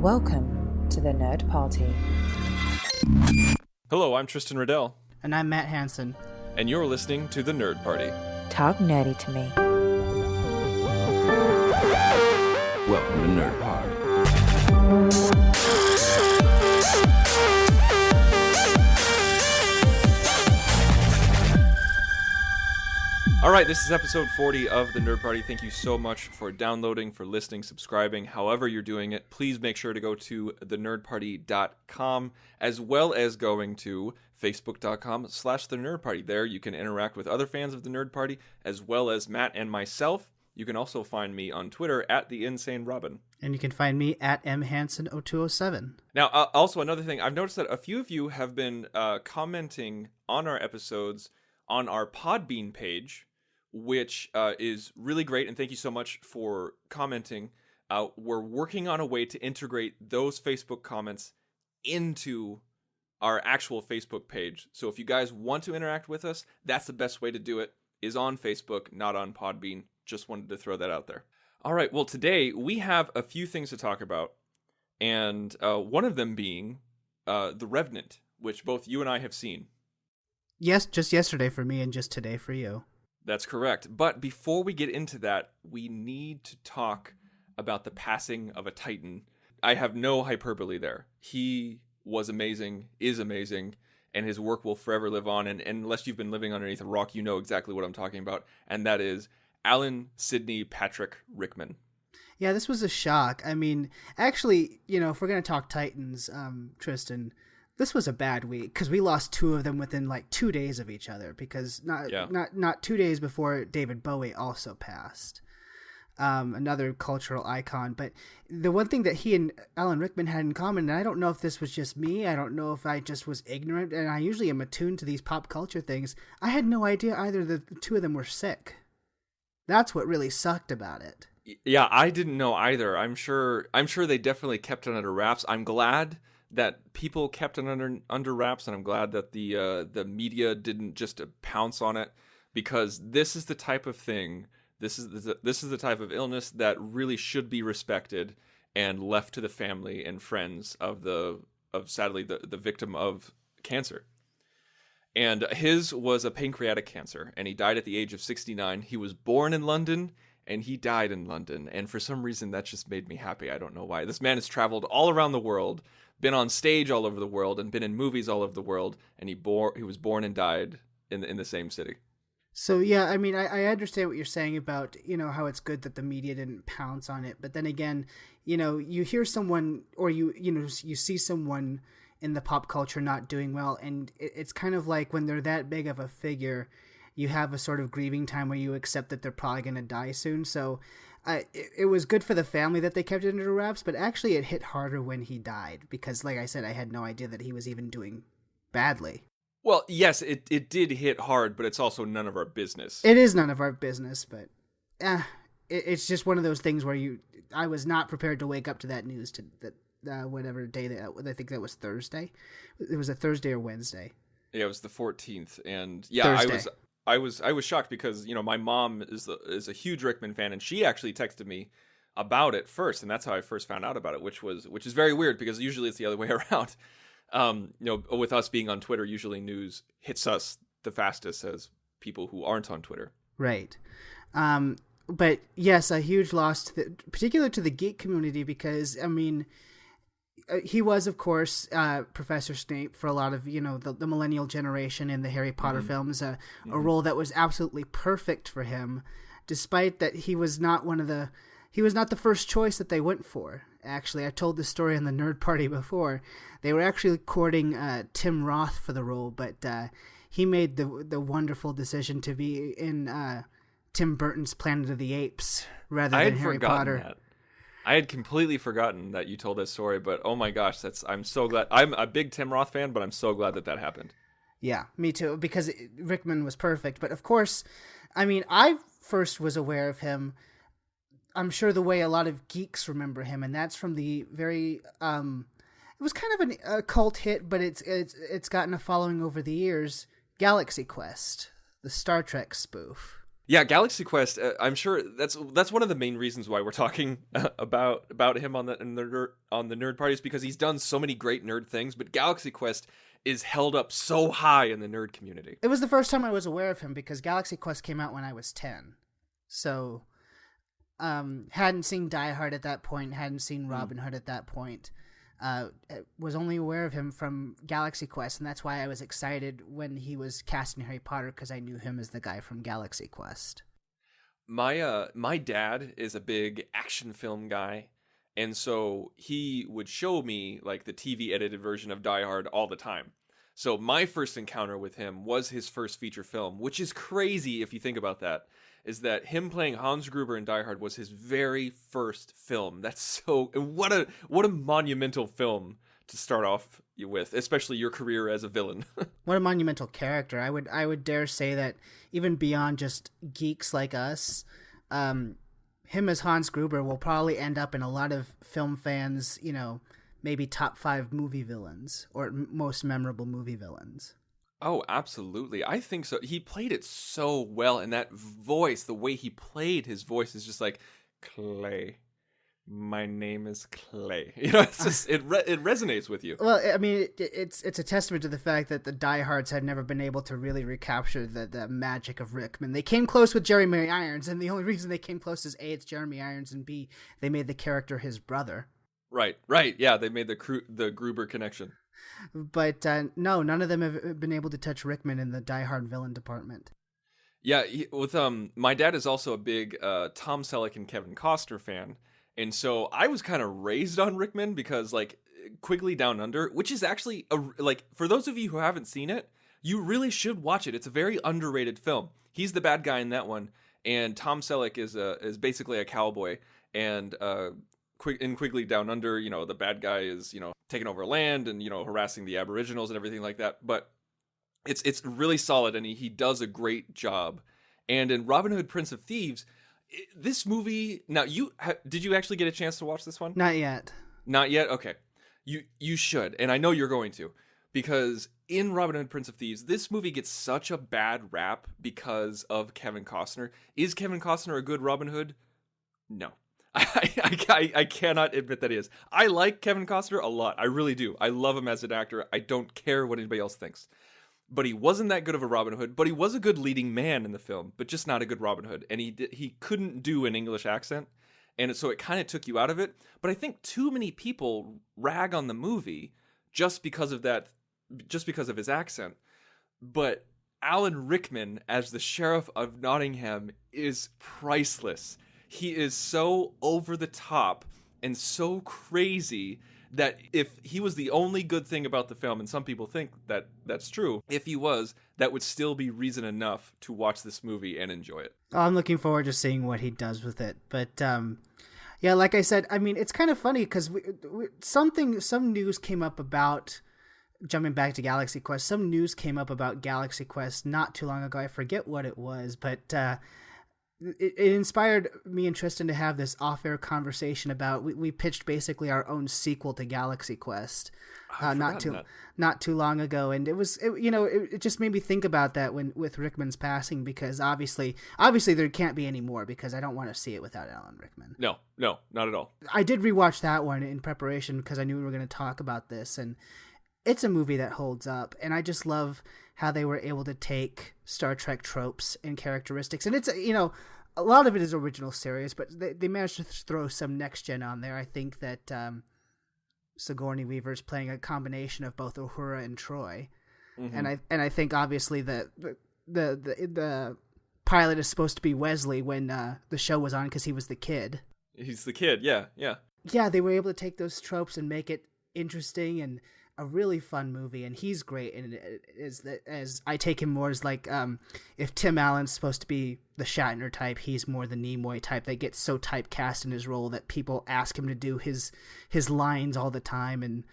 Welcome to the Nerd Party. Hello, I'm Tristan Riddell. And I'm Matt Hansen. And you're listening to the Nerd Party. Talk nerdy to me. Welcome to Nerd Party. All right, this is episode 40 of the Nerd Party. Thank you so much for downloading, for listening, subscribing, however you're doing it. Please make sure to go to thenerdparty.com, as well as going to facebook.com/thenerdparty. There you can interact with other fans of the Nerd Party, as well as Matt and myself. You can also find me on Twitter at @theinsanerobin. And you can find me at mhansen0207. Now, also another thing, I've noticed that a few of you have been commenting on our episodes on our Podbean page, which is really great, and thank you so much for commenting. We're working on a way to integrate those Facebook comments into our actual Facebook page. So if you guys want to interact with us, that's the best way to do it, is on Facebook, not on Podbean. Just wanted to throw that out there. All right, well, today we have a few things to talk about, and one of them being The Revenant, which both you and I have seen. Yes, just yesterday for me and just today for you. That's correct. But before we get into that, we need to talk about the passing of a Titan. I have no hyperbole there. He was amazing, is amazing, and his work will forever live on. And unless you've been living underneath a rock, you know exactly what I'm talking about. And that is Alan Sidney Patrick Rickman. Yeah, this was a shock. I mean, actually, if we're going to talk Titans, Tristan, this was a bad week because we lost two of them within like 2 days of each other, because not 2 days before David Bowie also passed, another cultural icon. But the one thing that he and Alan Rickman had in common, and I don't know if this was just me, I don't know if I just was ignorant, and I usually am attuned to these pop culture things, I had no idea either that the two of them were sick. That's what really sucked about it. Yeah, I didn't know either. I'm sure they definitely kept it under wraps. I'm glad that people kept it under wraps, and I'm glad that the media didn't just pounce on it, because this is the type of thing, this is the type of illness that really should be respected and left to the family and friends of sadly the victim of cancer. And his was a pancreatic cancer, and he died at the age of 69. He was born in London, and he died in London, and for some reason that just made me happy. I don't know why. This man has traveled all around the world, been on stage all over the world, and been in movies all over the world, and he was born and died in the same city. So yeah, I mean, I understand what you're saying about, how it's good that the media didn't pounce on it, but then again, you hear someone, or you see someone in the pop culture not doing well, and it's kind of like when they're that big of a figure, you have a sort of grieving time where you accept that they're probably going to die soon. So it was good for the family that they kept it under wraps, but actually it hit harder when he died, because like I said, I had no idea that he was even doing badly. Well, yes, it did hit hard, but it's also none of our business. It is none of our business, but it's just one of those things where I was not prepared to wake up to that news whatever day I think that was Thursday. It was a Thursday or Wednesday. Yeah, it was the 14th, and yeah, Thursday. I was shocked because my mom is a huge Rickman fan, and she actually texted me about it first, and that's how I first found out about it, which is very weird because usually it's the other way around. With us being on Twitter, usually news hits us the fastest as people who aren't on Twitter. Right. But yes, a huge loss particular to the geek community, because I mean, he was, of course, Professor Snape for a lot of, the millennial generation in the Harry Potter films, a role that was absolutely perfect for him, despite that he was not the first choice that they went for. Actually, I told this story on the Nerd Party before. They were actually courting Tim Roth for the role, but he made the wonderful decision to be in Tim Burton's Planet of the Apes rather than Harry Potter. That. I had completely forgotten that you told this story, but oh my gosh, I'm so glad. I'm a big Tim Roth fan, but I'm so glad that happened. Yeah, me too, because Rickman was perfect. But of course, I mean, I first was aware of him, I'm sure the way a lot of geeks remember him, and that's from the very, it was kind of a cult hit, but it's gotten a following over the years, Galaxy Quest, the Star Trek spoof. Yeah, Galaxy Quest. I'm sure that's one of the main reasons why we're talking about him on the nerd parties, because he's done so many great nerd things. But Galaxy Quest is held up so high in the nerd community. It was the first time I was aware of him because Galaxy Quest came out when I was 10, so hadn't seen Die Hard at that point, hadn't seen Robin Hood at that point. Was only aware of him from Galaxy Quest, and that's why I was excited when he was cast in Harry Potter, because I knew him as the guy from Galaxy Quest. My dad is a big action film guy, and so he would show me like the TV edited version of Die Hard all the time. So my first encounter with him was his first feature film, which is crazy if you think about that. Is that him playing Hans Gruber in Die Hard was his very first film. That's so... What a monumental film to start off with, especially your career as a villain. What a monumental character. I would dare say that even beyond just geeks like us, him as Hans Gruber will probably end up in a lot of film fans, maybe top 5 movie villains or most memorable movie villains. Oh, absolutely. I think so. He played it so well, and that voice, the way he played his voice is just like, Clay. My name is Clay. It's just it resonates with you. Well, I mean, it's a testament to the fact that the diehards had never been able to really recapture the magic of Rickman. They came close with Jeremy Irons, and the only reason they came close is A, it's Jeremy Irons, and B, they made the character his brother. Right. Yeah, they made the Gruber connection. But no, none of them have been able to touch Rickman in the Die Hard villain department. Yeah, my dad is also a big Tom Selleck and Kevin Costner fan, and so I was kind of raised on Rickman because like Quigley Down Under, which is actually for those of you who haven't seen it, you really should watch it. It's a very underrated film. He's the bad guy in that one, and Tom Selleck is basically a cowboy, and in Quigley Down Under, the bad guy is, taking over land and, harassing the Aboriginals and everything like that. But it's really solid, and he does a great job. And in Robin Hood, Prince of Thieves, this movie... Now, did you actually get a chance to watch this one? Not yet. Not yet? Okay. You should, and I know you're going to. Because in Robin Hood, Prince of Thieves, this movie gets such a bad rap because of Kevin Costner. Is Kevin Costner a good Robin Hood? No. I cannot admit that he is. I like Kevin Costner a lot. I really do. I love him as an actor. I don't care what anybody else thinks. But he wasn't that good of a Robin Hood. But he was a good leading man in the film, but just not a good Robin Hood. And he couldn't do an English accent. And so it kind of took you out of it. But I think too many people rag on the movie just because of his accent. But Alan Rickman as the Sheriff of Nottingham is priceless. He is so over the top and so crazy that if he was the only good thing about the film, and some people think that that's true, if he was, that would still be reason enough to watch this movie and enjoy it. I'm looking forward to seeing what he does with it. But yeah, like I said, I mean, it's kind of funny because some news came up about, jumping back to Galaxy Quest, some news came up about Galaxy Quest not too long ago. I forget what it was, but it inspired me and Tristan to have this off-air conversation about, we pitched basically our own sequel to Galaxy Quest not too long ago, and it just made me think about that with Rickman's passing, because obviously there can't be any more, because I don't want to see it without Alan Rickman. No, not at all. I did rewatch that one in preparation because I knew we were going to talk about this, and it's a movie that holds up, and I just love how they were able to take Star Trek tropes and characteristics, and it's a lot of it is original series, but they managed to throw some next gen on there. I think that Sigourney Weaver is playing a combination of both Uhura and Troy, and I think obviously the pilot is supposed to be Wesley when the show was on, because he was the kid. He's the kid, yeah. Yeah, they were able to take those tropes and make it interesting and a really fun movie, and he's great. And as I take him more as like, if Tim Allen's supposed to be the Shatner type, he's more the Nimoy type that gets so typecast in his role that people ask him to do his lines all the time. And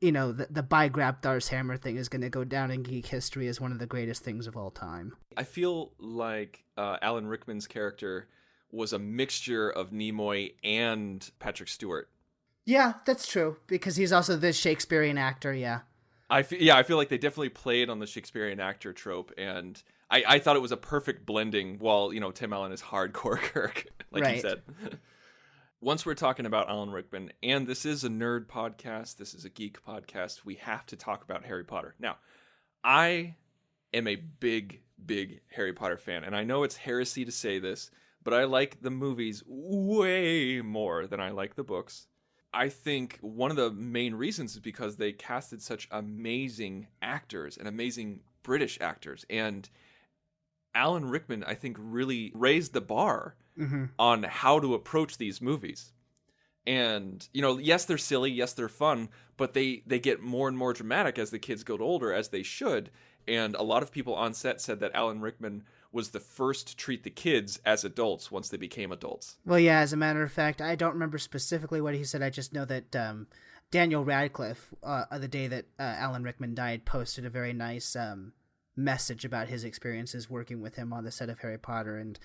the by Grabthar's hammer thing is going to go down in geek history as one of the greatest things of all time. I feel like Alan Rickman's character was a mixture of Nimoy and Patrick Stewart. Yeah, that's true, because he's also the Shakespearean actor, yeah. I feel like they definitely played on the Shakespearean actor trope, and I thought it was a perfect blending while, Tim Allen is hardcore Kirk, like Right. he said. Once we're talking about Alan Rickman, and this is a nerd podcast, this is a geek podcast, we have to talk about Harry Potter. Now, I am a big, big Harry Potter fan, and I know it's heresy to say this, but I like the movies way more than I like the books. I think one of the main reasons is because they casted such amazing actors and amazing British actors, and Alan Rickman, I think, really raised the bar on how to approach these movies. And, yes, they're silly, yes, they're fun, but they get more and more dramatic as the kids get older, as they should. And a lot of people on set said that Alan Rickman was the first to treat the kids as adults once they became adults. Well, yeah, as a matter of fact, I don't remember specifically what he said. I just know that Daniel Radcliffe, the day that Alan Rickman died, posted a very nice message about his experiences working with him on the set of Harry Potter. And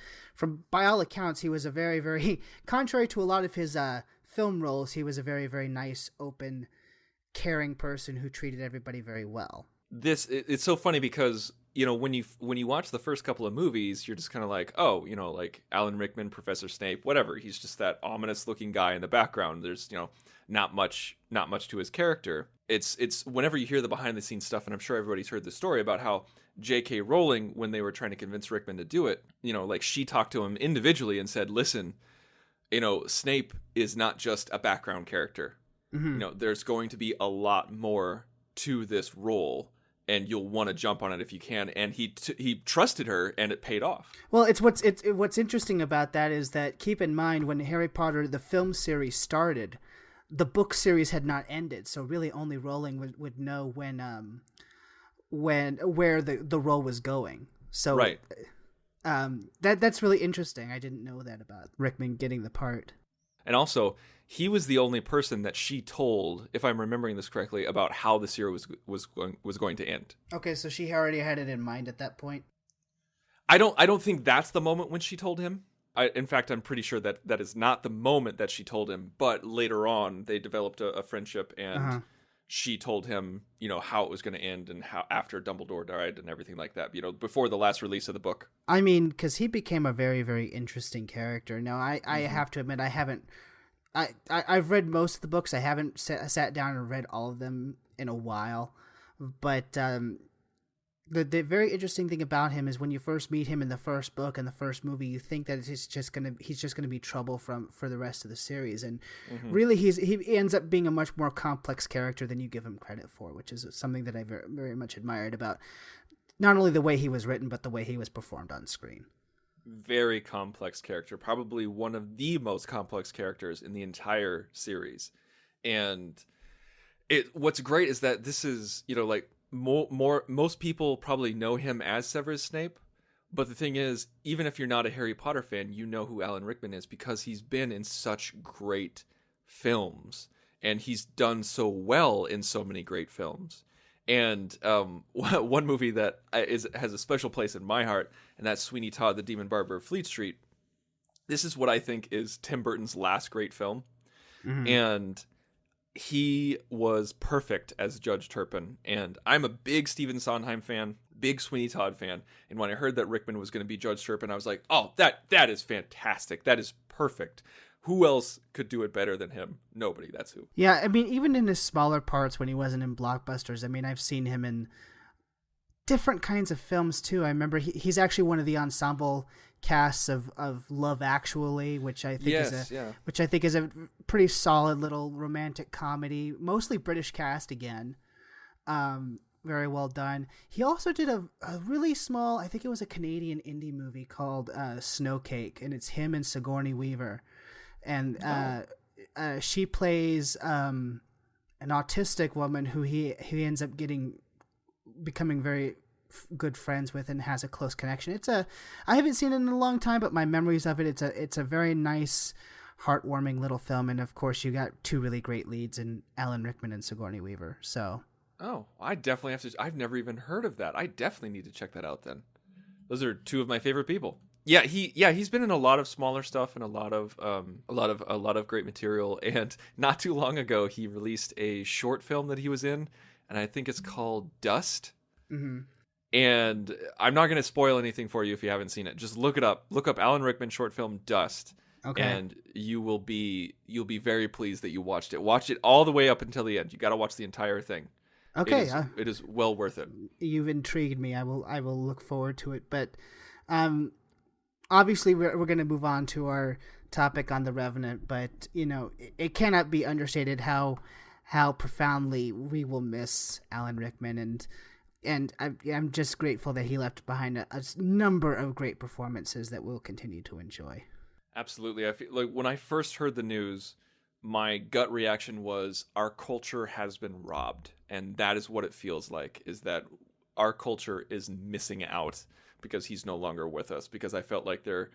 by all accounts, he was a very, very, contrary to a lot of his film roles, he was a very, very nice, open, caring person who treated everybody very well. It's so funny because, when you watch the first couple of movies, you're just kind of like, oh, like Alan Rickman, Professor Snape, whatever. He's just that ominous looking guy in the background. There's, not much to his character. It's whenever you hear the behind the scenes stuff, and I'm sure everybody's heard the story about how J.K. Rowling, when they were trying to convince Rickman to do it, like she talked to him individually and said, listen, Snape is not just a background character. There's going to be a lot more to this role, and you'll want to jump on it if you can. And he trusted her, and it paid off. Well, what's interesting about that is that, keep in mind, when Harry Potter the film series started, the book series had not ended, so really only Rowling would know where the role was going. So right. That's really interesting. I didn't know that about Rickman getting the part. And also, he was the only person that she told, if I'm remembering this correctly, about how the series was going to end. Okay, so she already had it in mind at that point. I don't think that's the moment when she told him. In fact, I'm pretty sure that is not the moment that she told him. But later on, they developed a friendship, and she told him, how it was going to end, and how after Dumbledore died and everything like that. Before the last release of the book. I mean, because he became a very, very interesting character. Now, I have to admit, I haven't. I've read most of the books. I haven't sat down and read all of them in a while, but the very interesting thing about him is when you first meet him in the first book and the first movie, you think that he's just gonna be trouble for the rest of the series, and really he ends up being a much more complex character than you give him credit for, which is something that I very, very much admired about not only the way he was written but the way he was performed on screen. Very complex character, probably one of the most complex characters in the entire series. And what's great is that this is, like most people probably know him as Severus Snape, but the thing is, even if you're not a Harry Potter fan, you know who Alan Rickman is because he's been in such great films and he's done so well in so many great films. And one movie that has a special place in my heart, and that's Sweeney Todd, the Demon Barber of Fleet Street. This is what I think is Tim Burton's last great film. And he was perfect as Judge Turpin. And I'm a big Stephen Sondheim fan, big Sweeney Todd fan. And when I heard that Rickman was going to be Judge Turpin, I was like, oh, that is fantastic. That is perfect. Who else could do it better than him? Nobody. That's who. Yeah, I mean, even in his smaller parts when he wasn't in blockbusters, I mean, I've seen him in different kinds of films too. I remember he's actually one of the ensemble casts of Love Actually, which I think is a pretty solid little romantic comedy, mostly British cast again. Very well done. He also did a really small, I think it was a Canadian indie movie called Snowcake, and it's him and Sigourney Weaver. And she plays an autistic woman who he ends up becoming very good friends with and has a close connection. I haven't seen it in a long time, but my memories of it, it's a very nice, heartwarming little film. And of course, you got two really great leads in Alan Rickman and Sigourney Weaver. So, I definitely have to. I've never even heard of that. I definitely need to check that out. Then, those are two of my favorite people. Yeah, he's been in a lot of smaller stuff and a lot of great material. And not too long ago, he released a short film that he was in, and I think it's called Dust. And I'm not going to spoil anything for you if you haven't seen it. Just look it up. Look up Alan Rickman short film Dust. Okay. And you'll be very pleased that you watched it. Watch it all the way up until the end. You got to watch the entire thing. Okay. It is well worth it. You've intrigued me. I will look forward to it. But obviously we're going to move on to our topic on The Revenant, but it cannot be understated how profoundly we will miss Alan Rickman, and I'm just grateful that he left behind a number of great performances that we'll continue to enjoy. Absolutely. I feel like when I first heard the news, my gut reaction was our culture has been robbed, and that is what it feels like, is that our culture is missing out because he's no longer with us, because I felt like there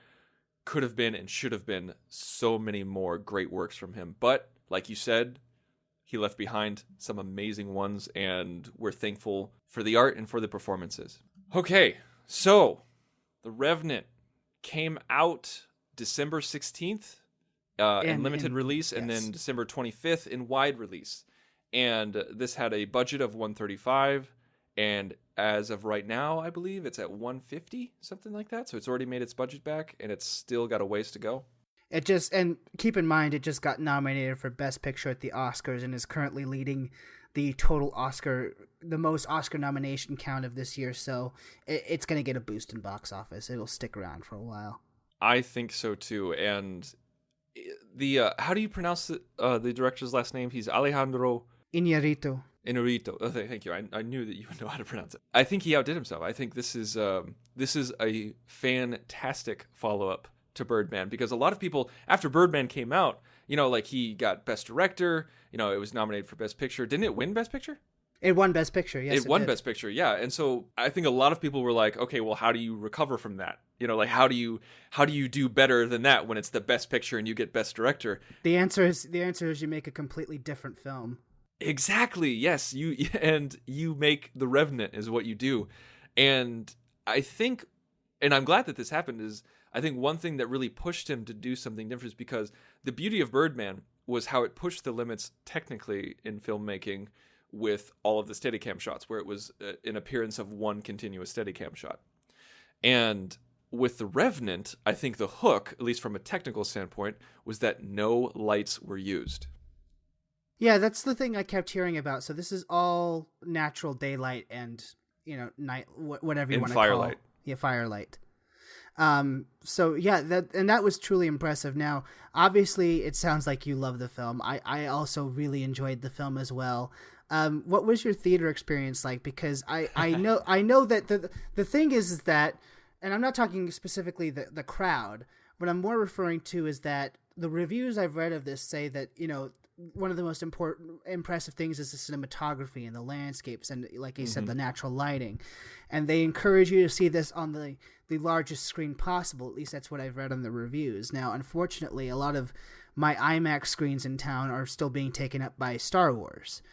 could have been and should have been so many more great works from him. But like you said, he left behind some amazing ones, and we're thankful for the art and for the performances. Okay, so The Revenant came out December 16th in limited release, and then December 25th in wide release. And this had a budget of $135, and as of right now, I believe it's at $150, something like that. So it's already made its budget back, and it's still got a ways to go. And keep in mind, it just got nominated for Best Picture at the Oscars and is currently leading the the most Oscar nomination count of this year. So it's going to get a boost in box office. It'll stick around for a while. I think so too. And the how do you pronounce the director's last name? He's Alejandro Iñárritu. Oh, thank you. I knew that you would know how to pronounce it. I think he outdid himself. I think this is a fantastic follow-up to Birdman, because a lot of people, after Birdman came out, like he got Best Director, it was nominated for Best Picture. Didn't it win Best Picture? It won Best Picture, yes. It won Best Picture, yeah. And so I think a lot of people were like, okay, well, how do you recover from that? Like how do you do better than that when it's the Best Picture and you get Best Director? The answer is you make a completely different film. Exactly. Yes, you make The Revenant is what you do. And I think, and I'm glad that this happened, is I think one thing that really pushed him to do something different is because the beauty of Birdman was how it pushed the limits technically in filmmaking with all of the Steadicam shots, where it was an appearance of one continuous Steadicam shot. And with The Revenant, I think the hook, at least from a technical standpoint, was that no lights were used. Yeah, that's the thing I kept hearing about. So this is all natural daylight and, night, whatever you want to call it. Firelight. Yeah, firelight. So yeah, that was truly impressive. Now, obviously it sounds like you love the film. I also really enjoyed the film as well. What was your theater experience like? Because I know that the thing is that, and I'm not talking specifically the crowd, what I'm more referring to is that the reviews I've read of this say that, one of the most impressive things is the cinematography and the landscapes and, like you said, the natural lighting. And they encourage you to see this on the largest screen possible. At least that's what I've read on the reviews. Now, unfortunately, a lot of my IMAX screens in town are still being taken up by Star Wars.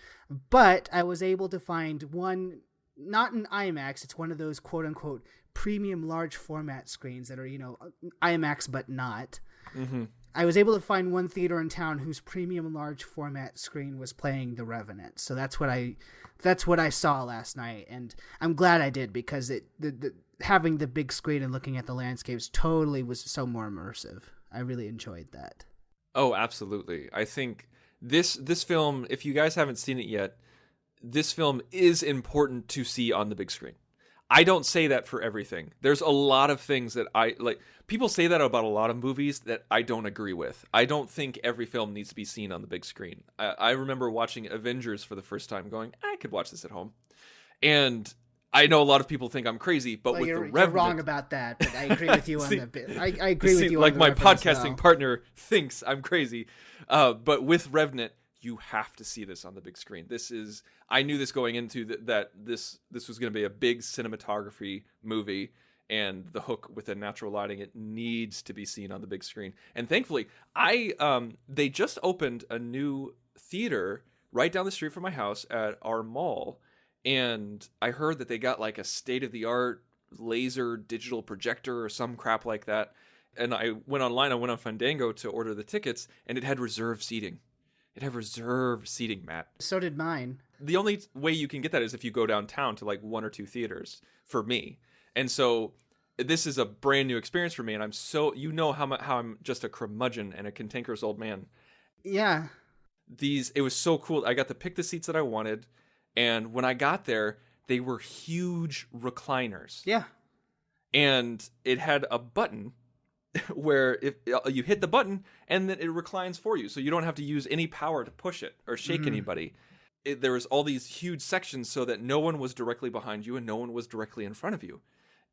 But I was able to find one, not an IMAX, it's one of those quote-unquote premium large format screens that are, IMAX but not. Mm-hmm. I was able to find one theater in town whose premium large format screen was playing The Revenant. So that's what I saw last night, and I'm glad I did, because having the big screen and looking at the landscapes totally was so more immersive. I really enjoyed that. Oh, absolutely. I think this film, if you guys haven't seen it yet, this film is important to see on the big screen. I don't say that for everything. There's a lot of things that I like. People say that about a lot of movies that I don't agree with. I don't think every film needs to be seen on the big screen. I remember watching Avengers for the first time going, I could watch this at home. And I know a lot of people think I'm crazy, but with The Revenant... You're wrong about that, but I agree with you on the bit. I agree with you on the my podcasting podcasting thinks I'm crazy. But with Revenant, you have to see this on the big screen. I knew this going into that this was going to be a big cinematography movie, and the hook with the natural lighting, it needs to be seen on the big screen. And thankfully, they just opened a new theater right down the street from my house at our mall, and I heard that they got like a state-of-the-art laser digital projector or some crap like that. And I went on Fandango to order the tickets, and it had reserved seating. It had reserved seating, Matt. So did mine. The only way you can get that is if you go downtown to like 1 or 2 theaters for me. And so this is a brand new experience for me. And I'm so, how I'm just a curmudgeon and a cantankerous old man. Yeah. It was so cool. I got to pick the seats that I wanted. And when I got there, they were huge recliners. Yeah. And it had a button where if you hit the button and then it reclines for you. So you don't have to use any power to push it or shake anybody. There was all these huge sections so that no one was directly behind you and no one was directly in front of you.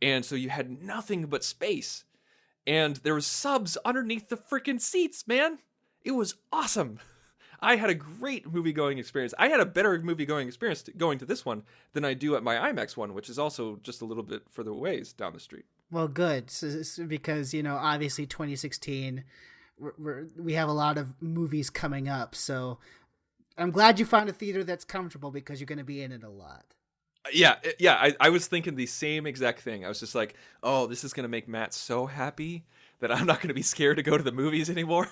And so you had nothing but space. And there was subs underneath the freaking seats, man. It was awesome. I had a great movie-going experience. I had a better movie-going experience going to this one than I do at my IMAX one, which is also just a little bit further ways down the street. Well, good, because, obviously 2016, we have a lot of movies coming up, so I'm glad you found a theater that's comfortable because you're going to be in it a lot. Yeah, I was thinking the same exact thing. I was just like, oh, this is going to make Matt so happy that I'm not going to be scared to go to the movies anymore.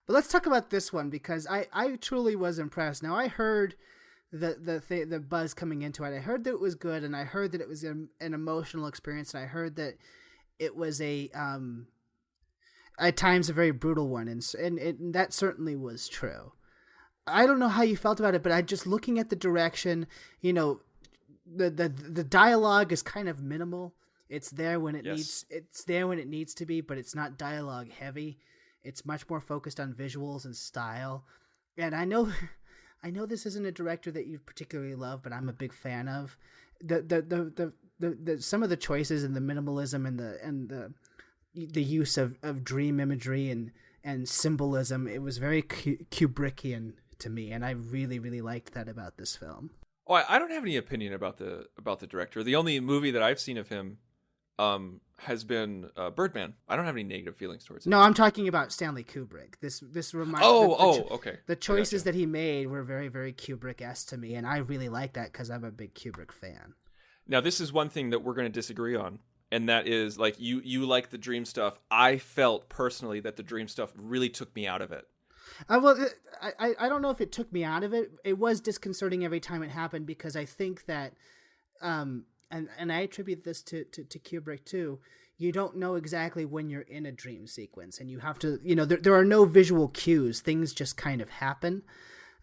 But let's talk about this one because I truly was impressed. Now, I heard the buzz coming into it. I heard that it was good, and I heard that it was an emotional experience, and I heard that it was at times a very brutal one, and that certainly was true. I don't know how you felt about it, but I just looking at the direction, the dialogue is kind of minimal. It's there when it needs to be, but it's not dialogue heavy. It's much more focused on visuals and style. And I know this isn't a director that you particularly love, but I'm a big fan of the some of the choices and the minimalism and the use of dream imagery and symbolism. It was very Kubrickian to me, and I really, really liked that about this film. Oh, I don't have any opinion about the director. The only movie that I've seen of him has been Birdman. I don't have any negative feelings towards him. No, I'm talking about Stanley Kubrick. This reminds. Okay. The choices that he made were very, very Kubrick-esque to me, and I really like that because I'm a big Kubrick fan. Now, this is one thing that we're going to disagree on, and that is like you like the dream stuff. I felt personally that the dream stuff really took me out of it. Well, I don't know if it took me out of it. It was disconcerting every time it happened because I think that, and I attribute this to Kubrick too. You don't know exactly when you're in a dream sequence, and you have to, there are no visual cues. Things just kind of happen.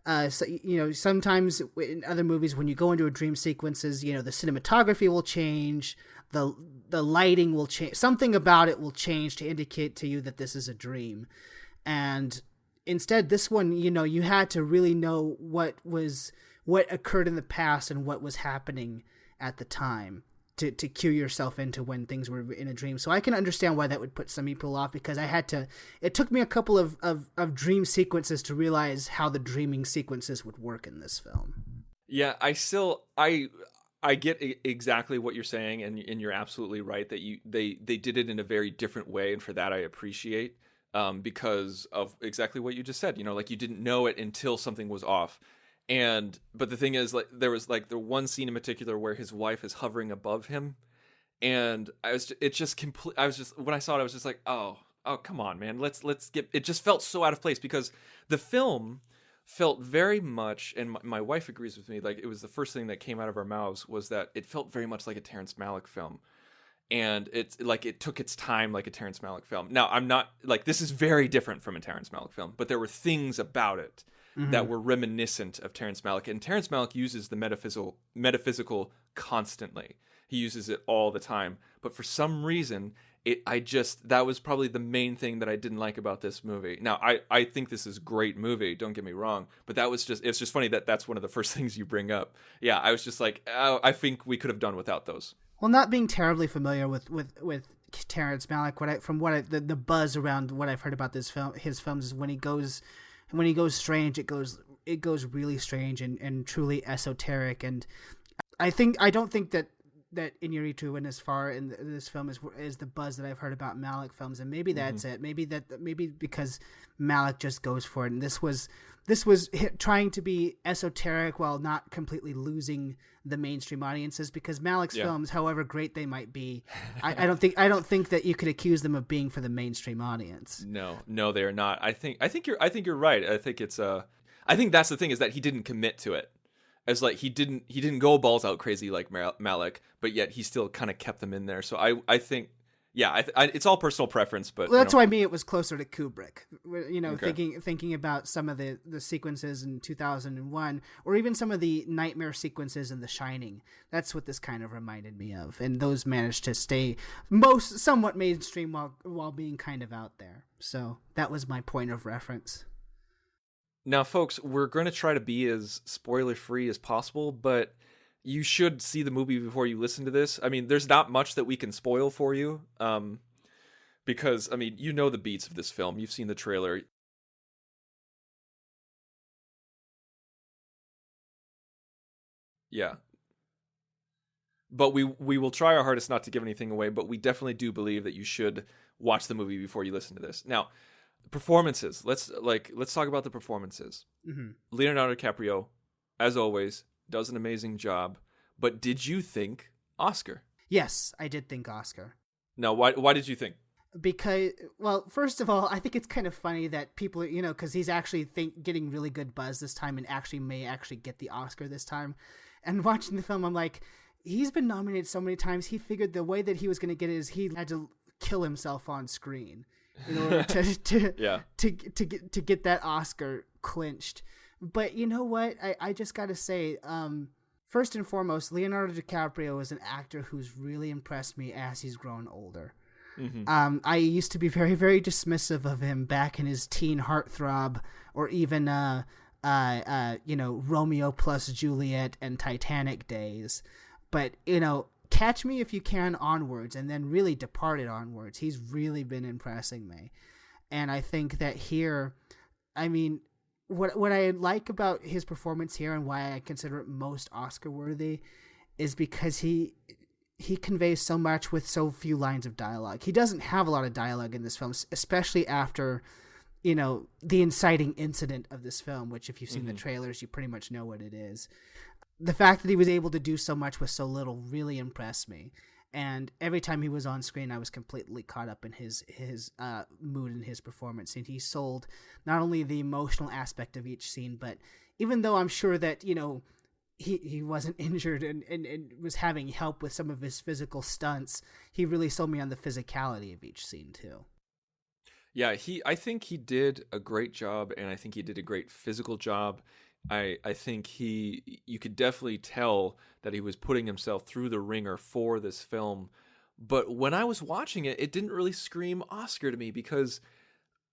So sometimes in other movies, when you go into a dream sequences, the cinematography will change, the lighting will change, something about it will change to indicate to you that this is a dream, and instead, this one, you had to really know what occurred in the past and what was happening at the time to cue yourself into when things were in a dream. So I can understand why that would put some people off because it took me a couple of dream sequences to realize how the dreaming sequences would work in this film. Yeah, I get exactly what you're saying, and you're absolutely right that they did it in a very different way, and for that I appreciate. Because of exactly what you just said, like you didn't know it until something was off. But the thing is, like, there was like the one scene in particular where his wife is hovering above him. And when I saw it, I was just like, oh, come on, man. It just felt so out of place because the film felt very much, and my wife agrees with me, like it was the first thing that came out of our mouths was that it felt very much like a Terrence Malick film. And it's like it took its time like a Terrence Malick film. Now, I'm not like this is very different from a Terrence Malick film, but there were things about it that were reminiscent of Terrence Malick. And Terrence Malick uses the metaphysical constantly. He uses it all the time. But for some reason, that was probably the main thing that I didn't like about this movie. Now, I think this is a great movie. Don't get me wrong. But it's just funny that that's one of the first things you bring up. Yeah, I was just like, oh, I think we could have done without those. Well, not being terribly familiar with Terrence Malick, the buzz around what I've heard about his films is when he goes strange, it goes really strange and truly esoteric. And I don't think that Iñárritu went as far in this film is the buzz that I've heard about Malick films, and maybe that's it. Maybe because Malick just goes for it, and this was trying to be esoteric while not completely losing the mainstream audiences. Because Malick's films, however great they might be, I don't think that you could accuse them of being for the mainstream audience. No, they are not. I think you're right. I think it's I think that's the thing, is that he didn't commit to it. As like he didn't go balls out crazy like Malick, but yet he still kind of kept them in there. So I think, yeah, it's all personal preference. But well, that's why I mean it was closer to Kubrick. Okay. Thinking about some of the sequences in 2001, or even some of the nightmare sequences in The Shining. That's what this kind of reminded me of, and those managed to stay somewhat mainstream while being kind of out there. So that was my point of reference. Now, folks, we're going to try to be as spoiler-free as possible, but you should see the movie before you listen to this. I mean, there's not much that we can spoil for you, because, I mean, you know the beats of this film. You've seen the trailer. Yeah. But we will try our hardest not to give anything away, but we definitely do believe that you should watch the movie before you listen to this. Now, performances. Let's talk about the performances. Mm-hmm. Leonardo DiCaprio, as always, does an amazing job. But did you think Oscar? Yes, I did think Oscar. Now, why did you think? Because, well, first of all, I think it's kind of funny that people, because he's actually getting really good buzz this time and may get the Oscar this time. And watching the film, I'm like, he's been nominated so many times. He figured the way that he was going to get it is he had to kill himself on screen in order to get that Oscar clinched. But you know what? I just got to say, first and foremost, Leonardo DiCaprio is an actor who's really impressed me as he's grown older. Mm-hmm. I used to be very, very dismissive of him back in his teen heartthrob, or even Romeo plus Juliet and Titanic days. But Catch Me If You Can onwards, and then really Departed onwards, he's really been impressing me. And I think that here, I mean, what I like about his performance here and why I consider it most Oscar worthy is because he conveys so much with so few lines of dialogue. He doesn't have a lot of dialogue in this film, especially after the inciting incident of this film, which if you've seen the trailers, you pretty much know what it is. The fact that he was able to do so much with so little really impressed me. And every time he was on screen, I was completely caught up in his mood and his performance. And he sold not only the emotional aspect of each scene, but even though I'm sure that, he wasn't injured and was having help with some of his physical stunts, he really sold me on the physicality of each scene too. Yeah, I think he did a great job, and I think he did a great physical job. I think you could definitely tell that he was putting himself through the ringer for this film. But when I was watching it, it didn't really scream Oscar to me, because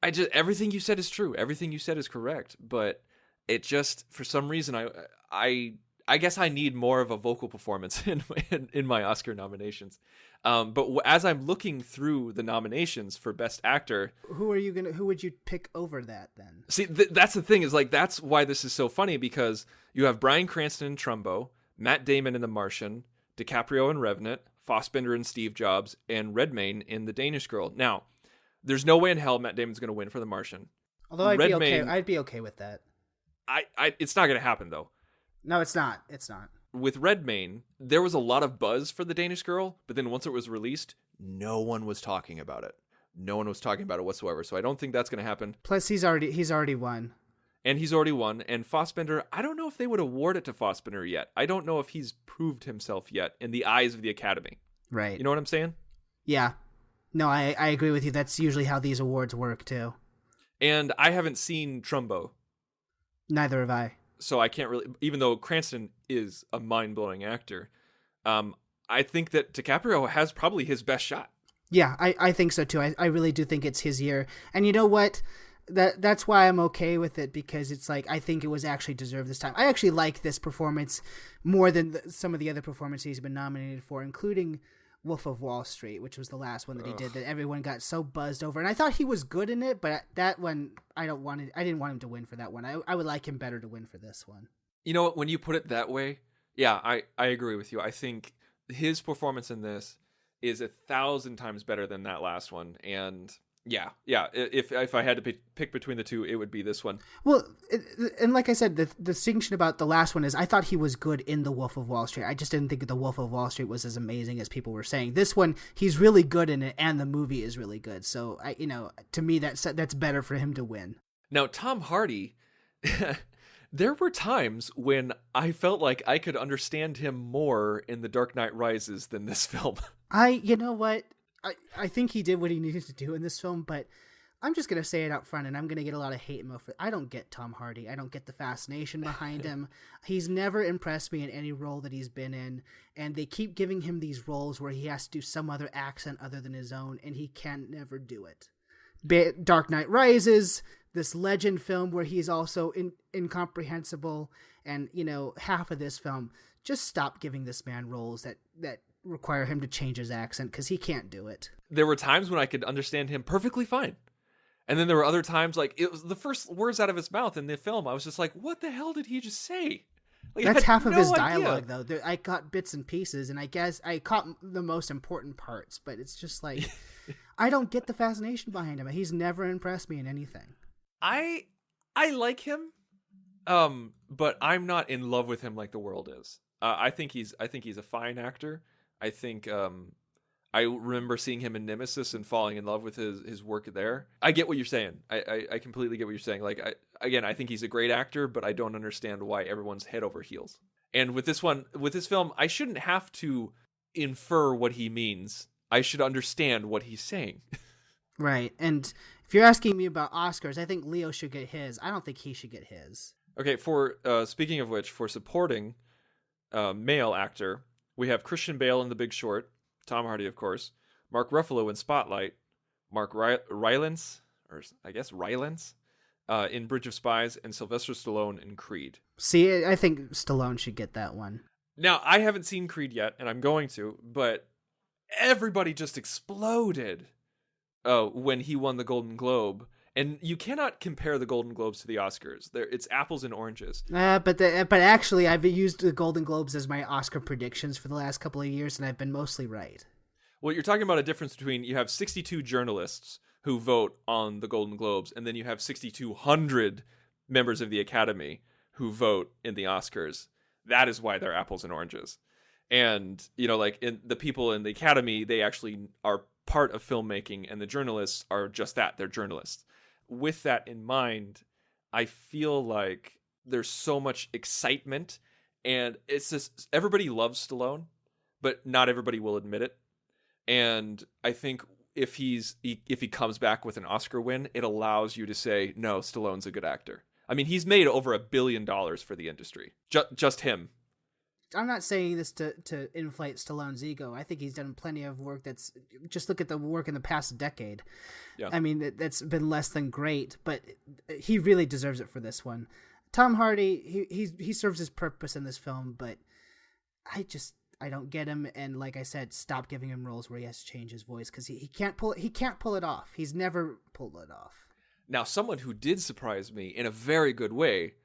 everything you said is true. Everything you said is correct. But it just, for some reason, I guess I need more of a vocal performance in my Oscar nominations. But as I'm looking through the nominations for Best Actor, who would you pick over that then? See, that's the thing, is like, that's why this is so funny, because you have Bryan Cranston in Trumbo, Matt Damon in The Martian, DiCaprio in Revenant, Fassbender in Steve Jobs, and Redmayne in The Danish Girl. Now, there's no way in hell Matt Damon's going to win for The Martian. Although I'd be okay with that. It's not going to happen though. No, it's not. It's not. With Redmayne, there was a lot of buzz for The Danish Girl, but then once it was released, no one was talking about it. No one was talking about it whatsoever. So I don't think that's going to happen. Plus, he's already won. And he's already won. And Fassbender, I don't know if they would award it to Fassbender yet. I don't know if he's proved himself yet in the eyes of the Academy. Right. You know what I'm saying? Yeah. No, I agree with you. That's usually how these awards work too. And I haven't seen Trumbo. Neither have I. So I can't really, even though Cranston is a mind-blowing actor, I think that DiCaprio has probably his best shot. Yeah, I think so too. I really do think it's his year. And you know what? That's why I'm okay with it, because it's like, I think it was actually deserved this time. I actually like this performance more than some of the other performances he's been nominated for, including Wolf of Wall Street, which was the last one that he did that everyone got so buzzed over. And I thought he was good in it, but that one, I didn't want him to win for that one. I would like him better to win for this one. You know what? When you put it that way, yeah, I agree with you. I think his performance in this is 1,000 times better than that last one. And yeah. If I had to pick between the two, it would be this one. Well, and like I said, the distinction about the last one is I thought he was good in The Wolf of Wall Street. I just didn't think The Wolf of Wall Street was as amazing as people were saying. This one, he's really good in it, and the movie is really good. So to me, that's better for him to win. Now, Tom Hardy, There were times when I felt like I could understand him more in The Dark Knight Rises than this film. You know what? I think he did what he needed to do in this film, but I'm just going to say it up front, and I'm going to get a lot of hate mail for it. I don't get Tom Hardy. I don't get the fascination behind him. He's never impressed me in any role that he's been in, and they keep giving him these roles where he has to do some other accent other than his own, and he can never do it. Dark Knight Rises, this legend film where he's also incomprehensible, and, you know, half of this film, just stop giving this man roles that require him to change his accent, because he can't do it. There were times when I could understand him perfectly fine. And then there were other times, like, it was the first words out of his mouth in the film, I was just like, what the hell did he just say? Like, that's half of his idea. dialogue, though. I caught bits and pieces, and I guess I caught the most important parts, but it's just like, I don't get the fascination behind him. He's never impressed me in anything. I like him, but I'm not in love with him like the world is. I think he's a fine actor. I think I remember seeing him in Nemesis and falling in love with his work there. I get what you're saying. I completely get what you're saying. Like, I think he's a great actor, but I don't understand why everyone's head over heels. And with this film, I shouldn't have to infer what he means. I should understand what he's saying. Right. And if you're asking me about Oscars, I think Leo should get his. I don't think he should get his. Okay, for speaking of which, for supporting male actor, we have Christian Bale in The Big Short, Tom Hardy, of course, Mark Ruffalo in Spotlight, Mark Rylance, in Bridge of Spies, and Sylvester Stallone in Creed. See, I think Stallone should get that one. Now, I haven't seen Creed yet, and I'm going to, but everybody just exploded when he won the Golden Globe. And you cannot compare the Golden Globes to the Oscars. It's apples and oranges. But actually, I've used the Golden Globes as my Oscar predictions for the last couple of years, and I've been mostly right. Well, you're talking about a difference between, you have 62 journalists who vote on the Golden Globes, and then you have 6,200 members of the Academy who vote in the Oscars. That is why they're apples and oranges. And, you know, like, the people in the Academy, they actually are part of filmmaking, and the journalists are just that. They're journalists. With that in mind, I feel like there's so much excitement, and it's just, everybody loves Stallone, but not everybody will admit it. And I think if he comes back with an Oscar win, it allows you to say, no, Stallone's a good actor. I mean, he's made over $1 billion for the industry. Just him. I'm not saying this to inflate Stallone's ego. I think he's done plenty of work that's, just look at the work in the past decade. Yeah. I mean, that's been less than great, but he really deserves it for this one. Tom Hardy, he serves his purpose in this film, but I don't get him. And like I said, stop giving him roles where he has to change his voice, because he can't pull it off. He's never pulled it off. Now, someone who did surprise me in a very good way,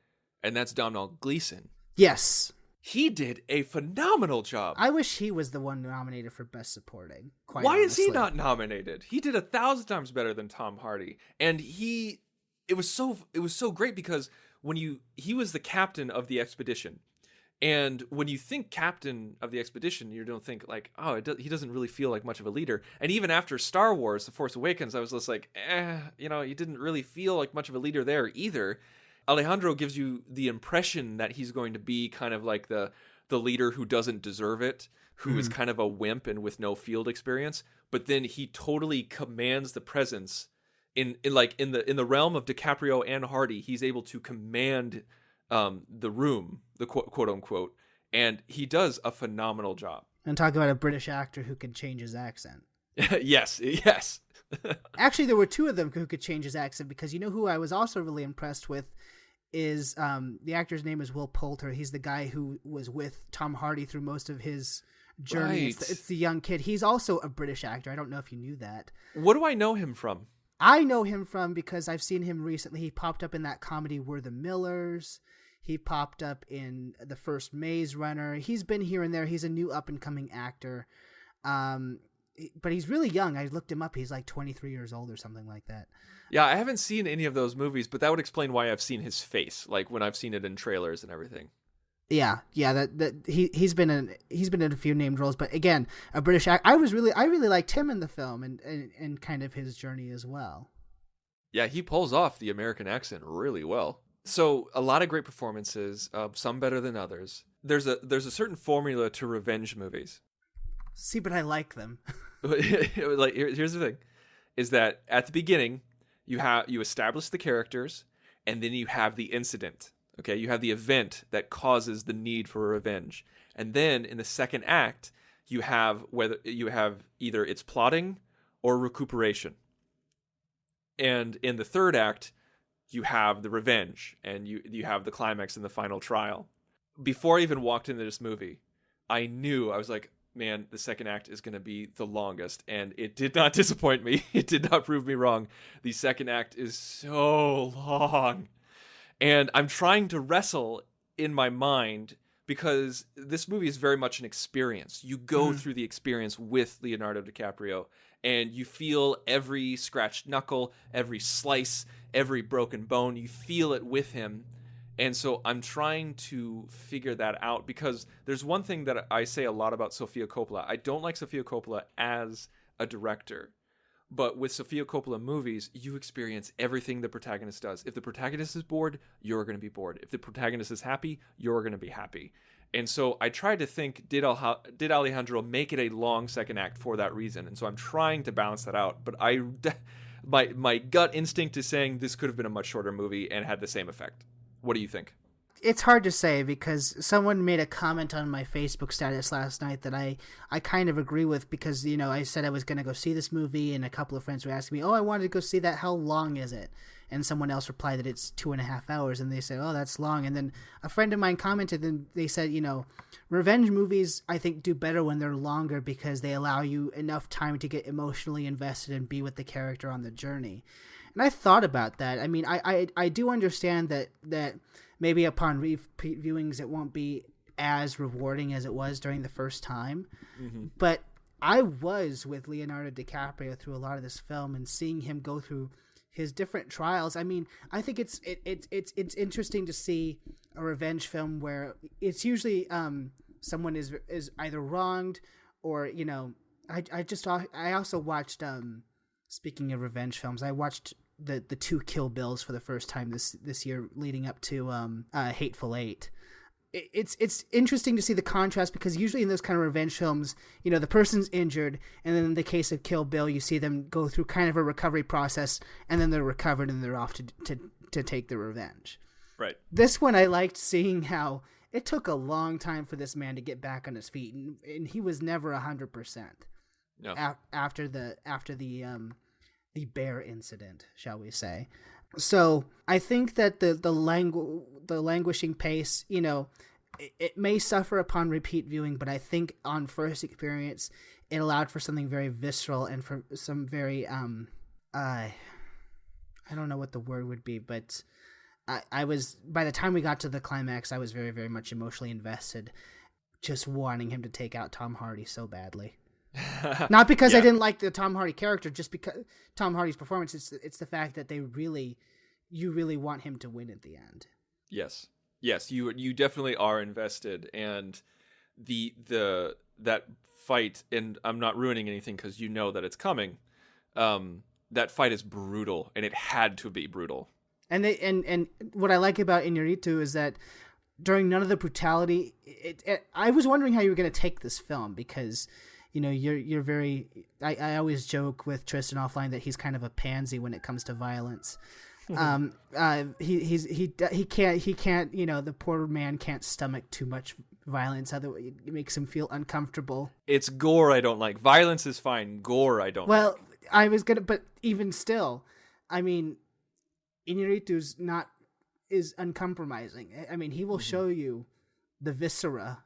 and that's Domhnall Gleeson. Yes. He did a phenomenal job. I wish he was the one nominated for Best Supporting. Why is he not nominated? He did 1,000 times better than Tom Hardy, and it was so great because he was the captain of the expedition, and when you think captain of the expedition, you don't think like, oh, he doesn't really feel like much of a leader. And even after Star Wars: The Force Awakens, I was just like, you didn't really feel like much of a leader there either. Alejandro gives you the impression that he's going to be kind of like the leader who doesn't deserve it, who is kind of a wimp and with no field experience. But then he totally commands the presence in the realm of DiCaprio and Hardy. He's able to command the room, the quote unquote, and he does a phenomenal job. And talk about a British actor who can change his accent. Yes. Actually, there were two of them who could change his accent, because you know who I was also really impressed with is the actor's name is Will Poulter. He's the guy who was with Tom Hardy through most of his journey. Right. It's the young kid. He's also a British actor. I don't know if you knew that. What do I know him from? I know him from, because I've seen him recently. He popped up in that comedy We're the Millers. He popped up in the first Maze Runner. He's been here and there. He's a new up-and-coming actor. But he's really young. I looked him up. He's like 23 years old or something like that. Yeah, I haven't seen any of those movies, but that would explain why I've seen his face, like when I've seen it in trailers and everything. Yeah. He's been in a few named roles, but again, a British actor. I really liked him in the film and kind of his journey as well. Yeah, he pulls off the American accent really well. So a lot of great performances, some better than others. There's a certain formula to revenge movies. See, but I like them. Like here's the thing, is that at the beginning you establish the characters, and then you have the incident. Okay, you have the event that causes the need for revenge, and then in the second act you have either it's plotting or recuperation, and in the third act you have the revenge, and you have the climax and the final trial. Before I even walked into this movie, I was like, man, the second act is going to be the longest, and it did not disappoint me. It did not prove me wrong. The second act is so long, and I'm trying to wrestle in my mind because this movie is very much an experience. You go through the experience with Leonardo DiCaprio, and you feel every scratched knuckle, every slice, every broken bone. You feel it with him. And so I'm trying to figure that out, because there's one thing that I say a lot about Sofia Coppola. I don't like Sofia Coppola as a director, but with Sofia Coppola movies, you experience everything the protagonist does. If the protagonist is bored, you're going to be bored. If the protagonist is happy, you're going to be happy. And so I tried to think, did Alejandro make it a long second act for that reason? And so I'm trying to balance that out. But my gut instinct is saying this could have been a much shorter movie and had the same effect. What do you think? It's hard to say, because someone made a comment on my Facebook status last night that I kind of agree with, because, I said I was going to go see this movie, and a couple of friends were asking me, I wanted to go see that. How long is it? And someone else replied that it's 2.5 hours, and they said, oh, that's long. And then a friend of mine commented, and they said, revenge movies, I think, do better when they're longer, because they allow you enough time to get emotionally invested and be with the character on the journey. And I thought about that. I mean, I do understand that maybe upon repeat viewings it won't be as rewarding as it was during the first time. Mm-hmm. But I was with Leonardo DiCaprio through a lot of this film, and seeing him go through his different trials. I mean, I think it's interesting to see a revenge film where it's usually someone is either wronged or, I also watched speaking of revenge films, I watched the 2 Kill Bills for the first time this year, leading up to Hateful Eight. It's interesting to see the contrast, because usually in those kind of revenge films, the person's injured, and then in the case of Kill Bill, you see them go through kind of a recovery process, and then they're recovered and they're off to take their revenge. Right. This one, I liked seeing how it took a long time for this man to get back on his feet, and he was never 100%. No. After the bear incident, shall we say. So I think that the languishing pace, it may suffer upon repeat viewing, but I think on first experience it allowed for something very visceral and for some very I don't know what the word would be, but I was, by the time we got to the climax, I was very, very much emotionally invested, just wanting him to take out Tom Hardy so badly. Not because I didn't like the Tom Hardy character, just because Tom Hardy's performance. It's the fact that you really want him to win at the end. Yes, you definitely are invested, and that fight. And I'm not ruining anything because that it's coming. That fight is brutal, and it had to be brutal. And what I like about Iñárritu is that during none of the brutality, I was wondering how you were going to take this film, because you're very. I always joke with Tristan offline that he's kind of a pansy when it comes to violence. He can't. The poor man can't stomach too much violence. Otherwise, it makes him feel uncomfortable. It's gore I don't like. Violence is fine. Gore I don't. Well, like. But even still, I mean, Iñárritu's is uncompromising. I mean, he will show you the viscera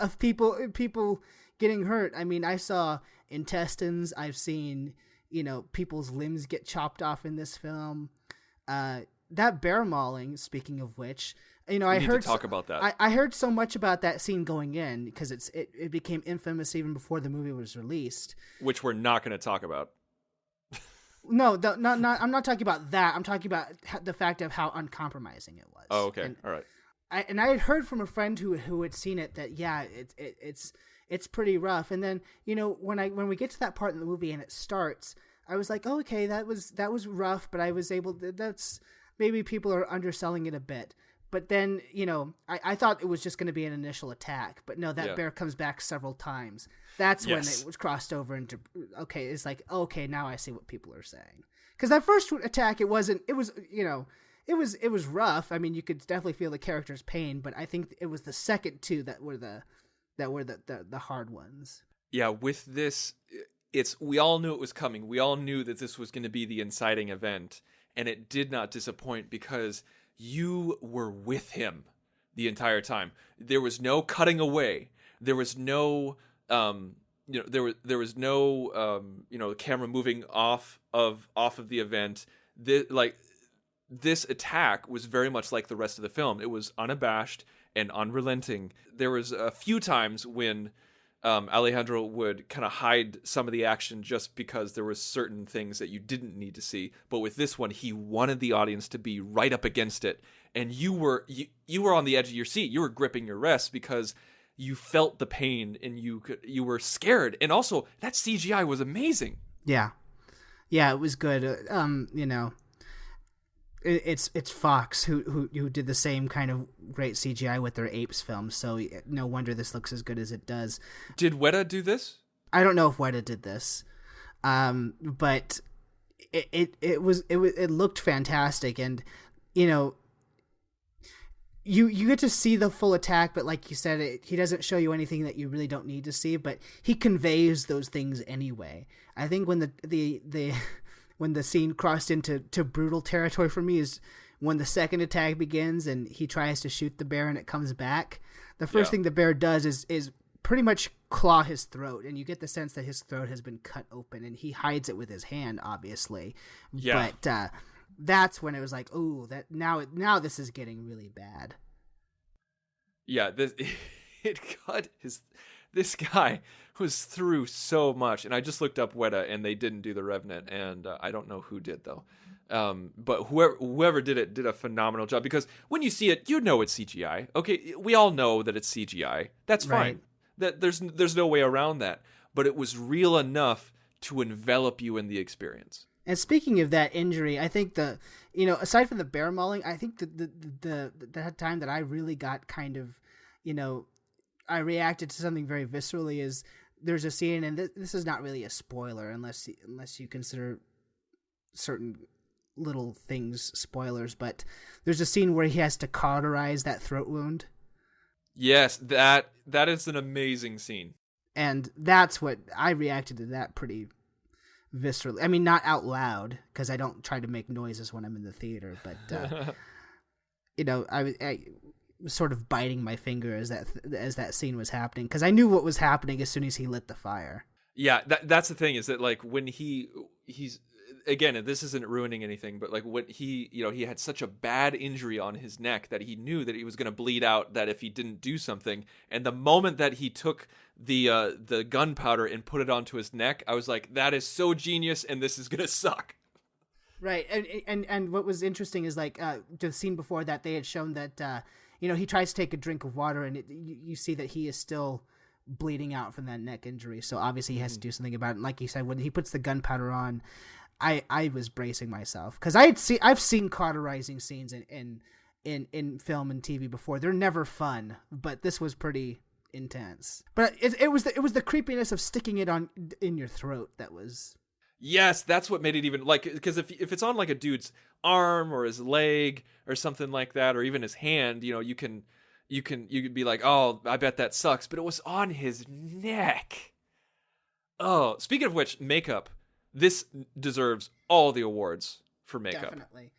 of people getting hurt. I mean, I saw intestines. I've seen, people's limbs get chopped off in this film. That bear mauling, speaking of which, I heard to talk about that. I heard so much about that scene going in, because it became infamous even before the movie was released. Which we're not going to talk about. No, I'm not talking about that. I'm talking about the fact of how uncompromising it was. Oh, okay. All right. I had heard from a friend who had seen it that it's pretty rough. And then when we get to that part in the movie and it starts, I was like, oh, okay, that was rough, but I was able to, maybe people are underselling it a bit. But then, I thought it was just going to be an initial attack. But no, that bear comes back several times. That's when it was crossed over into, okay, it's like, okay, now I see what people are saying. Because that first attack, it was rough. I mean, you could definitely feel the character's pain, but I think it was the second two that were the hard ones. Yeah, with this, we all knew it was coming. We all knew that this was going to be the inciting event, and it did not disappoint because you were with him the entire time. There was no cutting away. There was no, there was no, camera moving off of the event. This attack was very much like the rest of the film. It was unabashed and unrelenting. There was a few times when Alejandro would kind of hide some of the action just because there were certain things that you didn't need to see. But with this one, he wanted the audience to be right up against it. And you were on the edge of your seat. You were gripping your wrist because you felt the pain and you were scared. And also, that CGI was amazing. Yeah. Yeah, it was good. It's Fox who did the same kind of great CGI with their Apes films, so no wonder this looks as good as it does. Did Weta do this? I don't know if Weta did this, but it looked fantastic, and you get to see the full attack, but like you said, he doesn't show you anything that you really don't need to see, but he conveys those things anyway. I think when when the scene crossed into brutal territory for me is when the second attack begins and he tries to shoot the bear and it comes back. The first thing the bear does is pretty much claw his throat, and you get the sense that his throat has been cut open, and he hides it with his hand, obviously. Yeah. But that's when it was like, ooh, that now this is getting really bad. Yeah, this guy was through so much, and I just looked up Weta, and they didn't do the Revenant, and I don't know who did though. But whoever did it did a phenomenal job, because when you see it, you know it's CGI. Okay, we all know that it's CGI. That's fine. Right. That there's no way around that. But it was real enough to envelop you in the experience. And speaking of that injury, I think aside from the bear mauling, I think that time that I really got kind of, I reacted to something very viscerally is there's a scene, and this is not really a spoiler unless you consider certain little things spoilers, but there's a scene where he has to cauterize that throat wound. Yes, that is an amazing scene. And that's what I reacted to, that pretty viscerally. I mean, not out loud, because I don't try to make noises when I'm in the theater, but I was sort of biting my finger as that scene was happening, because I knew what was happening as soon as he lit the fire. Yeah, that's the thing, is that like when he's again, this isn't ruining anything, but like when he had such a bad injury on his neck that he knew that he was going to bleed out, that if he didn't do something, and the moment that he took the gunpowder and put it onto his neck, I was like, that is so genius, and this is going to suck. Right. And what was interesting is like the scene before that, they had shown that he tries to take a drink of water, and you see that he is still bleeding out from that neck injury. So obviously he has to do something about it. And like you said, when he puts the gunpowder on, I was bracing myself, because I've seen cauterizing scenes in film and TV before. They're never fun, but this was pretty intense. But it was the creepiness of sticking it in your throat that was. Yes, that's what made it even, like, because if it's on like a dude's arm or his leg or something like that, or even his hand, you could be like, oh, I bet that sucks. But it was on his neck. Oh, speaking of which, makeup. This deserves all the awards for makeup. Definitely.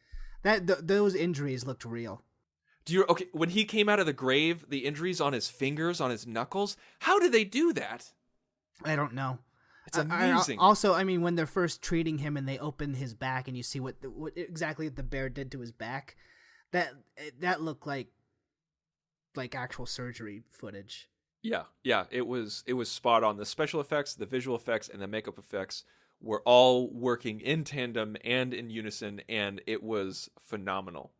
Those injuries looked real. Okay, when he came out of the grave, the injuries on his fingers, on his knuckles, how did they do that? I don't know. It's amazing. Also, I mean, when they're first treating him and they open his back and you see what exactly the bear did to his back, that looked like actual surgery footage. Yeah, it was spot on. The special effects, the visual effects, and the makeup effects were all working in tandem and in unison, and it was phenomenal.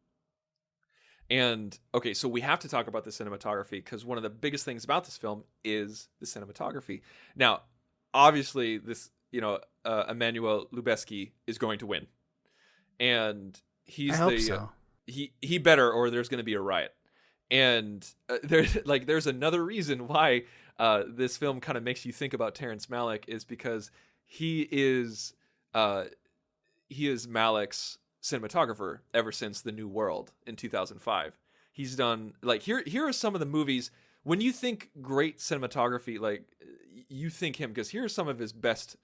And, okay, so we have to talk about the cinematography, because one of the biggest things about this film is the cinematography. Now, obviously, this, Emmanuel Lubezki is going to win. And He's I hope so. He better, or there's going to be a riot. And there's another reason why this film kind of makes you think about Terrence Malick is because he is Malick's cinematographer ever since The New World in 2005. He's done here are some of the movies when you think great cinematography, you think him because here are some of his best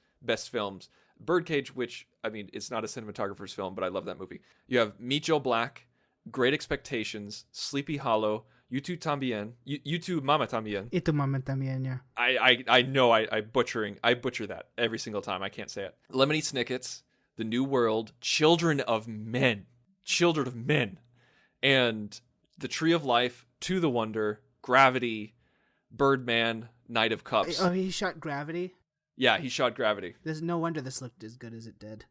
films. Birdcage, which I mean, it's not a cinematographer's film, but I love that movie. You have Meet Joe Black, Great Expectations, Sleepy Hollow, You Tu Tambien, You Tu Mama Tambien. Y Tu Mama Tambien, yeah. I know I butcher that every single time. I can't say it. Lemony Snicket's The New World, Children of Men, and The Tree of Life, To the Wonder, Gravity, Birdman, Knight of Cups. Oh, he shot Gravity? Yeah, he shot Gravity. There's no wonder this looked as good as it did.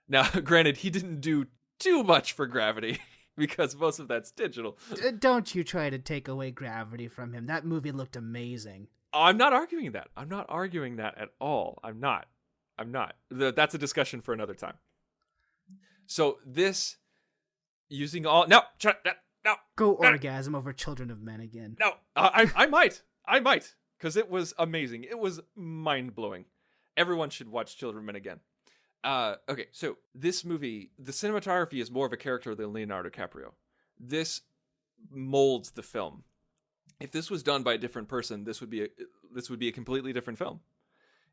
Now, granted, he didn't do too much for Gravity because most of that's digital. Don't you try to take away Gravity from him. That movie looked amazing. I'm not arguing that. I'm not arguing that at all. I'm not. That's a discussion for another time. So this, using all... No! Go orgasm over Children of Men again. No! I might. Because it was amazing. It was mind-blowing. Everyone should watch Children of Men again. Okay, so this movie, the cinematography is more of a character than Leonardo DiCaprio. This molds the film. If this was done by a different person, this would be a completely different film.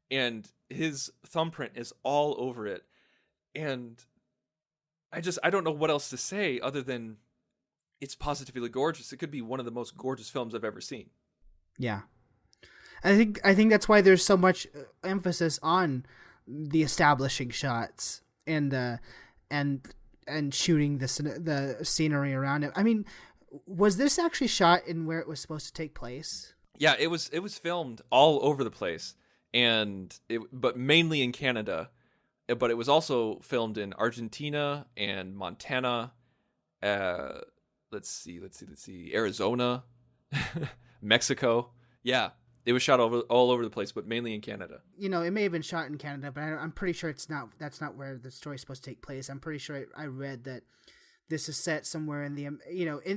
And his thumbprint is all over it. And I don't know what else to say other than it's positively gorgeous. It could be one of the most gorgeous films I've ever seen. Yeah. I think that's why there's so much emphasis on the establishing shots and shooting the scenery around it. I mean, was this actually shot in where it was supposed to take place? Yeah, it was filmed all over the place, but mainly in Canada. But it was also filmed in Argentina and Montana. Let's see, Arizona, Mexico. Yeah. It was shot all over the place, but mainly in Canada. You know, it may have been shot in Canada, but I'm pretty sure that's not where the story's supposed to take place. I'm pretty sure I read that this is set somewhere in the,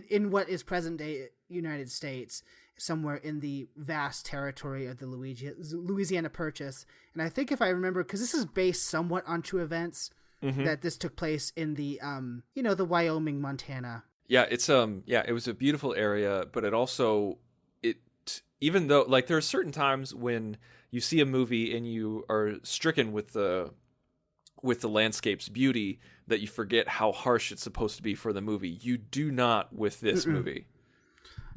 in what is present day United States, somewhere in the vast territory of the Louisiana Purchase. And I think if I remember, because this is based somewhat on true events, that this took place in the, the Wyoming, Montana. Yeah, it was a beautiful area, but it also... Even though, there are certain times when you see a movie and you are stricken with the landscape's beauty that you forget how harsh it's supposed to be for the movie. You do not with this movie.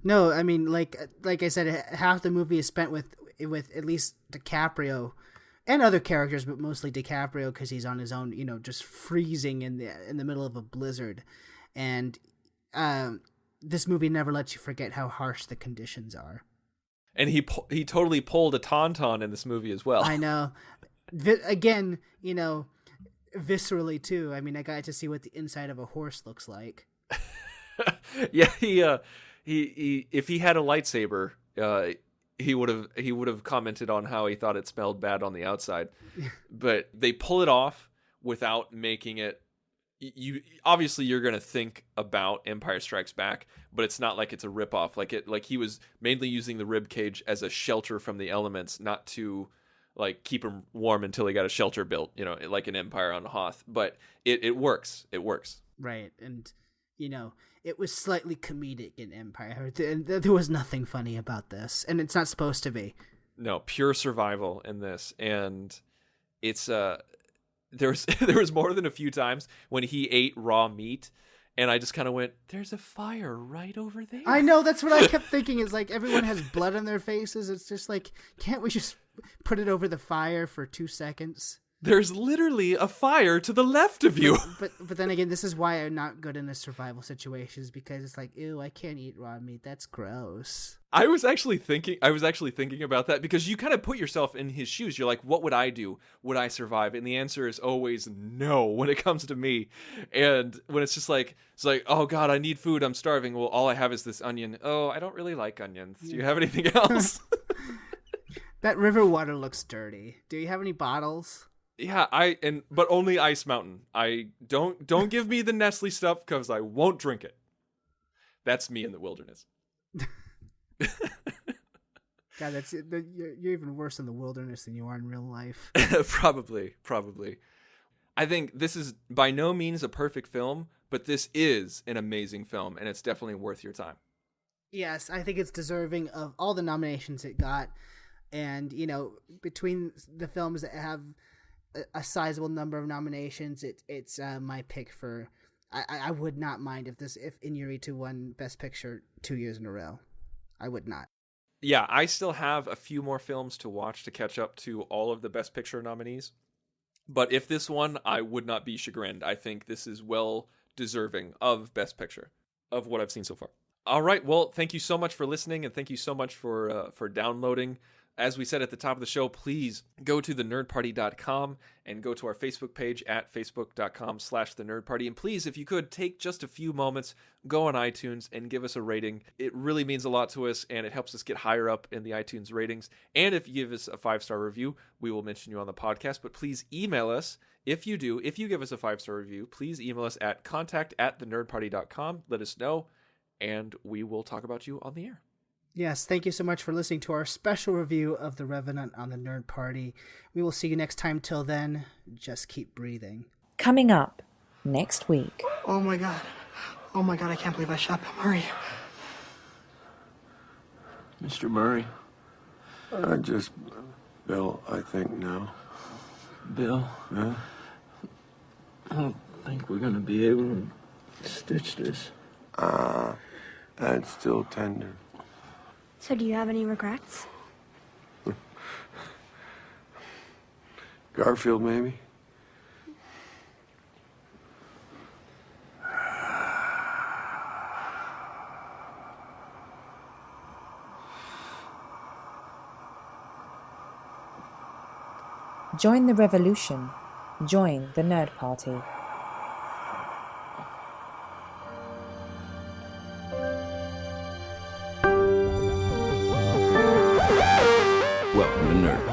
No, I mean, like I said, half the movie is spent with at least DiCaprio and other characters, but mostly DiCaprio because he's on his own, just freezing in the middle of a blizzard, and this movie never lets you forget how harsh the conditions are. And he totally pulled a tauntaun in this movie as well. I know. Again, viscerally too. I mean, I got to see what the inside of a horse looks like. Yeah, he if he had a lightsaber, he would have commented on how he thought it smelled bad on the outside. But they pull it off without making it. You're going to think about Empire Strikes Back, but it's not like it's a ripoff. Like he was mainly using the rib cage as a shelter from the elements, not to keep him warm until he got a shelter built, like an Empire on Hoth. But it works. It works. Right. And, it was slightly comedic in Empire. There was nothing funny about this, and it's not supposed to be. No, pure survival in this. And it's, there was more than a few times when he ate raw meat, and I just kind of went, "There's a fire right over there." I know, that's what I kept thinking. Is everyone has blood on their faces. It's just can't we just put it over the fire for 2 seconds? There's literally a fire to the left of you. But then again, this is why I'm not good in a survival situations, because it's ew, I can't eat raw meat. That's gross. I was actually thinking about that, because you kind of put yourself in his shoes. You're like, what would I do? Would I survive? And the answer is always no when it comes to me. And when it's just oh God, I need food. I'm starving. Well, all I have is this onion. Oh, I don't really like onions. Do you have anything else? That river water looks dirty. Do you have any bottles? Yeah, but only Ice Mountain. I don't give me the Nestle stuff because I won't drink it. That's me in the wilderness. God, you're even worse in the wilderness than you are in real life. Probably. I think this is by no means a perfect film, but this is an amazing film, and it's definitely worth your time. Yes, I think it's deserving of all the nominations it got. And, you know, between the films that have a sizable number of nominations, it's my pick for... I would not mind if Iñárritu won Best Picture 2 years in a row. I would not. Yeah, I still have a few more films to watch to catch up to all of the Best Picture nominees. But if this won, I would not be chagrined. I think this is well deserving of Best Picture, of what I've seen so far. All right, well, thank you so much for listening, and thank you so much for downloading. As we said at the top of the show, please go to thenerdparty.com and go to our Facebook page at facebook.com/thenerdparty. And please, if you could, take just a few moments, go on iTunes and give us a rating. It really means a lot to us, and it helps us get higher up in the iTunes ratings. And if you give us a 5-star review, we will mention you on the podcast. But please email us. If you give us a 5-star review, please email us at contact@thenerdparty.com. Let us know, and we will talk about you on the air. Yes, thank you so much for listening to our special review of The Revenant on the Nerd Party. We will see you next time. Till then, just keep breathing. Coming up next week. Oh my god, I can't believe I shot Bill Murray. Mr. Murray. Just Bill, I think now. Bill? Huh? I don't think we're gonna be able to stitch this. That's still tender. So do you have any regrets? Garfield, maybe? Join the revolution. Join the Nerd Party. Welcome to Nerd